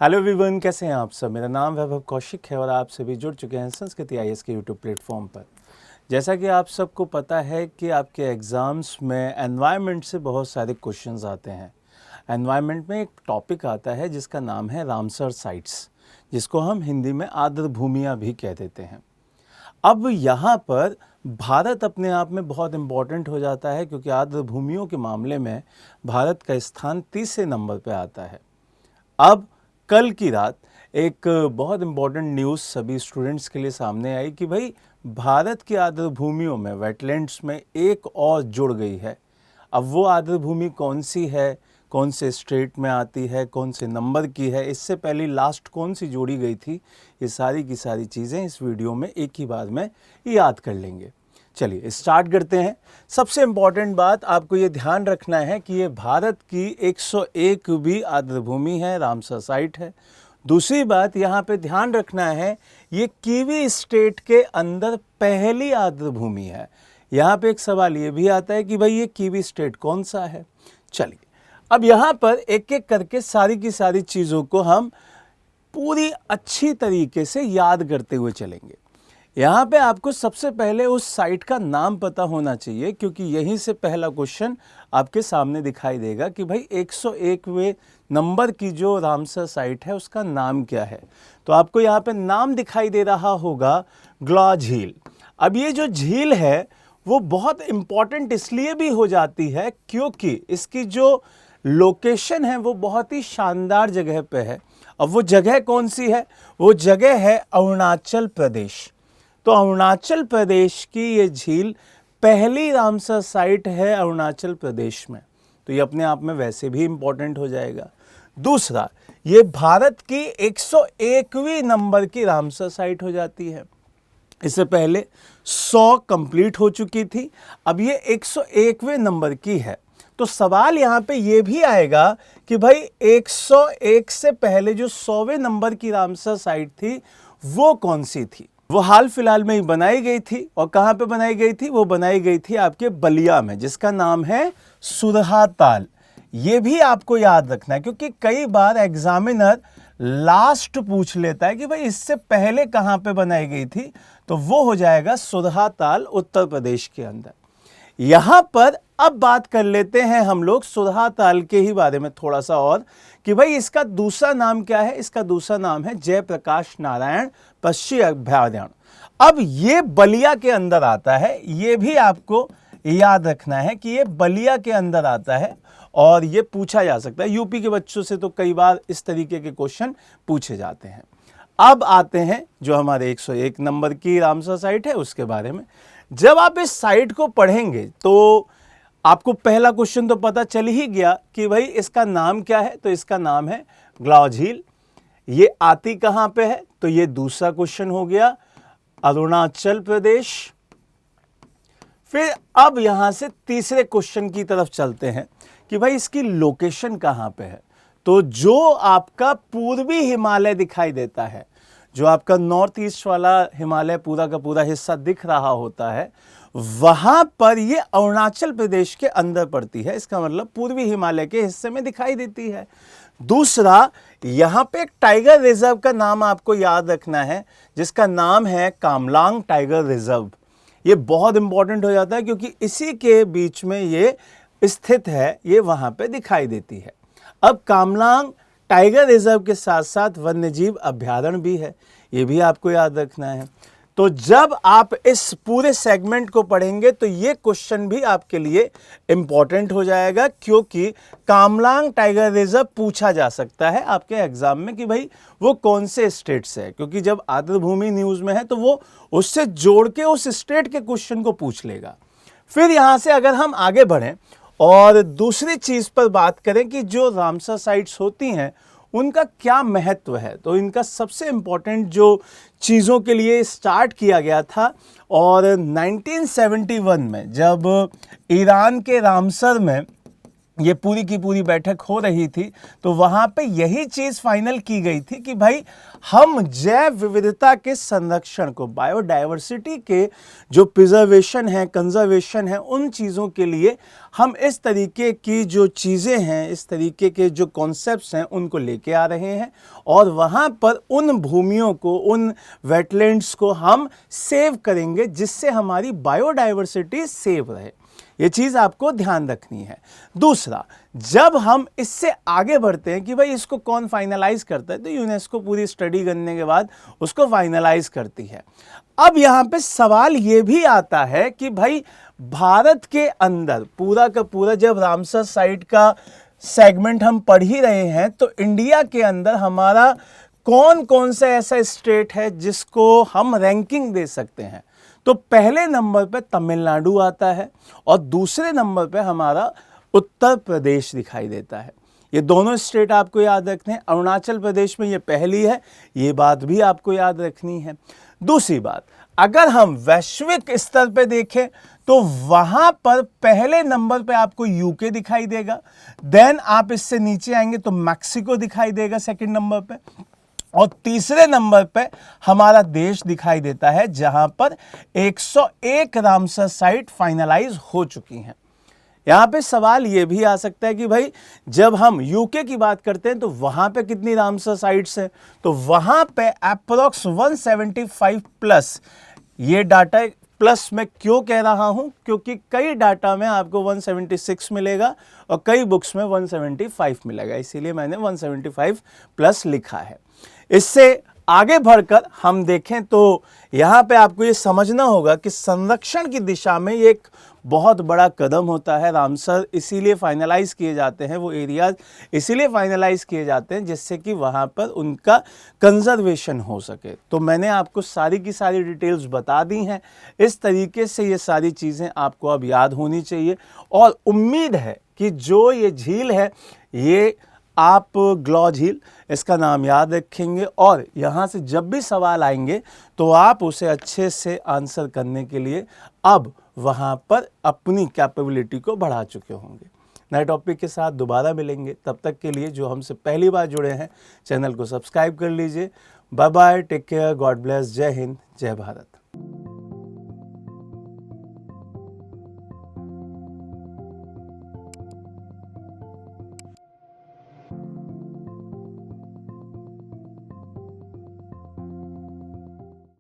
Hello everyone, कैसे हैं आप सब। मेरा नाम वैभव कौशिक है और आप सभी जुड़ चुके हैं संस्कृति आईएएस के यूट्यूब प्लेटफॉर्म पर। जैसा कि आप सबको पता है कि आपके एग्ज़ाम्स में एनवायरनमेंट से बहुत सारे क्वेश्चंस आते हैं। एनवायरनमेंट में एक टॉपिक आता है जिसका नाम है रामसर साइट्स, जिसको हम हिंदी में आर्द्र भूमियाँ भी कह देते हैं। अब यहाँ पर भारत अपने आप में बहुत इम्पॉर्टेंट हो जाता है, क्योंकि आर्द्र भूमियों के मामले में भारत का स्थान 30वें नंबर पर आता है। अब कल की रात एक बहुत इम्पॉर्टेंट न्यूज़ सभी स्टूडेंट्स के लिए सामने आई कि भाई भारत की आर्द्र भूमियों में वेटलैंड्स में एक और जुड़ गई है। अब वो आर्द्र भूमि कौन सी है, कौन से स्टेट में आती है, कौन से नंबर की है, इससे पहले लास्ट कौन सी जोड़ी गई थी, ये सारी की सारी चीज़ें इस वीडियो में एक ही बार में याद कर लेंगे। चलिए स्टार्ट करते हैं। सबसे इम्पॉर्टेंट बात आपको ये ध्यान रखना है कि ये भारत की 101वीं आर्द्र भूमि है, रामसर साइट है। दूसरी बात यहाँ पे ध्यान रखना है, ये कीवी स्टेट के अंदर पहली आर्द्र भूमि है। यहाँ पे एक सवाल ये भी आता है कि भाई ये कीवी स्टेट कौन सा है। चलिए अब यहाँ पर एक एक करके सारी की सारी चीज़ों को हम पूरी अच्छी तरीके से याद करते हुए चलेंगे। यहाँ पे आपको सबसे पहले उस साइट का नाम पता होना चाहिए, क्योंकि यहीं से पहला क्वेश्चन आपके सामने दिखाई देगा कि भाई 101वें नंबर की जो रामसर साइट है उसका नाम क्या है। तो आपको यहाँ पे नाम दिखाई दे रहा होगा ग्ला झील। अब ये जो झील है वो बहुत इम्पॉर्टेंट इसलिए भी हो जाती है क्योंकि इसकी जो लोकेशन है वो बहुत ही शानदार जगह पे है। अब वो जगह कौन सी है? वो जगह है अरुणाचल प्रदेश। तो अरुणाचल प्रदेश की ये झील पहली रामसर साइट है अरुणाचल प्रदेश में, तो ये अपने आप में वैसे भी इम्पॉर्टेंट हो जाएगा। दूसरा, ये भारत की 101वीं नंबर की रामसर साइट हो जाती है। इससे पहले 100 कंप्लीट हो चुकी थी, अब ये 101वें नंबर की है। तो सवाल यहाँ पे ये भी आएगा कि भाई 101 से पहले जो 100वें नंबर की रामसर साइट थी वो कौन सी थी। वो हाल फिलहाल में ही बनाई गई थी, और कहाँ पे बनाई गई थी? वो बनाई गई थी आपके बलिया में, जिसका नाम है सुरहा ताल। ये भी आपको याद रखना है, क्योंकि कई बार एग्जामिनर लास्ट पूछ लेता है कि भाई इससे पहले कहाँ पे बनाई गई थी, तो वो हो जाएगा सुरहा ताल, उत्तर प्रदेश के अंदर। यहां पर अब बात कर लेते हैं हम लोग सुरहा ताल के ही बारे में थोड़ा सा, और कि भाई इसका दूसरा नाम क्या है। इसका दूसरा नाम है जयप्रकाश नारायण पक्षी अभयारण्य। अब ये बलिया के अंदर आता है, ये भी आपको याद रखना है कि ये बलिया के अंदर आता है, और ये पूछा जा सकता है। यूपी के बच्चों से तो कई बार इस तरीके के क्वेश्चन पूछे जाते हैं। अब आते हैं जो हमारे 101 नंबर की रामसर साइट है उसके बारे में। जब आप इस साइट को पढ़ेंगे तो आपको पहला क्वेश्चन तो पता चल ही गया कि भाई इसका नाम क्या है। तो इसका नाम है ग्ला झील। ये आती कहां पे है? तो ये दूसरा क्वेश्चन हो गया, अरुणाचल प्रदेश। फिर अब यहां से तीसरे क्वेश्चन की तरफ चलते हैं कि भाई इसकी लोकेशन कहां पे है। तो जो आपका पूर्वी हिमालय दिखाई देता है, जो आपका नॉर्थ ईस्ट वाला हिमालय पूरा का पूरा हिस्सा दिख रहा होता है, वहां पर ये अरुणाचल प्रदेश के अंदर पड़ती है। इसका मतलब पूर्वी हिमालय के हिस्से में दिखाई देती है। दूसरा, यहां पे एक टाइगर रिजर्व का नाम आपको याद रखना है, जिसका नाम है कामलांग टाइगर रिजर्व। ये बहुत इंपॉर्टेंट हो जाता है क्योंकि इसी के बीच में ये स्थित है, ये वहां पे दिखाई देती है। अब कामलांग टाइगर रिजर्व के साथ साथ वन्यजीव अभयारण्य भी है, ये भी आपको याद रखना है। तो जब आप इस पूरे सेगमेंट को पढ़ेंगे तो ये क्वेश्चन भी आपके लिए इंपॉर्टेंट हो जाएगा, क्योंकि कामलांग टाइगर रिजर्व पूछा जा सकता है आपके एग्जाम में कि भाई वो कौन से स्टेट से है, क्योंकि जब आर्द्र भूमि न्यूज में है तो वो उससे जोड़ के उस स्टेट के क्वेश्चन को पूछ लेगा। फिर यहां से अगर हम आगे बढ़ें और दूसरी चीज पर बात करें कि जो रामसर साइट्स होती हैं उनका क्या महत्व है, तो इनका सबसे इंपॉर्टेंट जो चीज़ों के लिए स्टार्ट किया गया था, और 1971 में जब ईरान के रामसर में ये पूरी की पूरी बैठक हो रही थी, तो वहां पे यही चीज फाइनल की गई थी कि भाई हम जैव विविधता के संरक्षण को, बायोडायवर्सिटी के जो प्रिजर्वेशन है, कंजर्वेशन है, उन चीज़ों के लिए हम इस तरीके की जो चीज़ें हैं, इस तरीके के जो कॉन्सेप्ट्स हैं, उनको लेके आ रहे हैं और वहाँ पर उन भूमियों को, उन वेटलैंड्स को हम सेव करेंगे जिससे हमारी बायोडायवर्सिटी सेव रहे। ये चीज़ आपको ध्यान रखनी है। दूसरा, जब हम इससे आगे बढ़ते हैं कि भाई इसको कौन फाइनलाइज करता है, तो यूनेस्को पूरी स्टडी करने के बाद उसको फाइनलाइज करती है। अब यहाँ पे सवाल ये भी आता है कि भाई भारत के अंदर पूरा का पूरा, जब रामसर साइट का सेगमेंट हम पढ़ ही रहे हैं, तो इंडिया के अंदर हमारा कौन कौन सा ऐसा स्टेट है जिसको हम रैंकिंग दे सकते हैं। तो पहले नंबर पे तमिलनाडु आता है और दूसरे नंबर पे हमारा उत्तर प्रदेश दिखाई देता है। ये दोनों स्टेट आपको याद रखने हैं। अरुणाचल प्रदेश में ये पहली है, ये बात भी आपको याद रखनी है। दूसरी बात, अगर हम वैश्विक स्तर पे देखें तो वहां पर पहले नंबर पे आपको यूके दिखाई देगा, देन आप इससे नीचे आएंगे तो मैक्सिको दिखाई देगा सेकंड नंबर पे, और तीसरे नंबर पे हमारा देश दिखाई देता है जहां पर 101 रामसर साइट फाइनलाइज हो चुकी हैं। यहां पे सवाल यह भी आ सकता है कि भाई जब हम यूके की बात करते हैं तो वहां पे कितनी रामसर साइट्स हैं, तो वहां पे अप्रोक्स 175 प्लस। ये डाटा प्लस मैं क्यों कह रहा हूं, क्योंकि कई डाटा में आपको 176 मिलेगा और कई बुक्स में 175 मिलेगा, इसीलिए मैंने 175 प्लस लिखा है। इससे आगे बढ़कर हम देखें तो यहाँ पे आपको ये समझना होगा कि संरक्षण की दिशा में ये एक बहुत बड़ा कदम होता है। रामसर इसीलिए फाइनलाइज किए जाते हैं, वो एरियाज इसीलिए फाइनलाइज किए जाते हैं जिससे कि वहाँ पर उनका कंजर्वेशन हो सके। तो मैंने आपको सारी की सारी डिटेल्स बता दी हैं। इस तरीके से ये सारी चीज़ें आपको अब याद होनी चाहिए और उम्मीद है कि जो ये झील है, ये आप ग्लॉ झील, इसका नाम याद रखेंगे और यहाँ से जब भी सवाल आएंगे तो आप उसे अच्छे से आंसर करने के लिए अब वहाँ पर अपनी कैपेबिलिटी को बढ़ा चुके होंगे। नए टॉपिक के साथ दोबारा मिलेंगे, तब तक के लिए जो हमसे पहली बार जुड़े हैं चैनल को सब्सक्राइब कर लीजिए। Bye bye, take care, God bless, जय हिंद, जय भारत।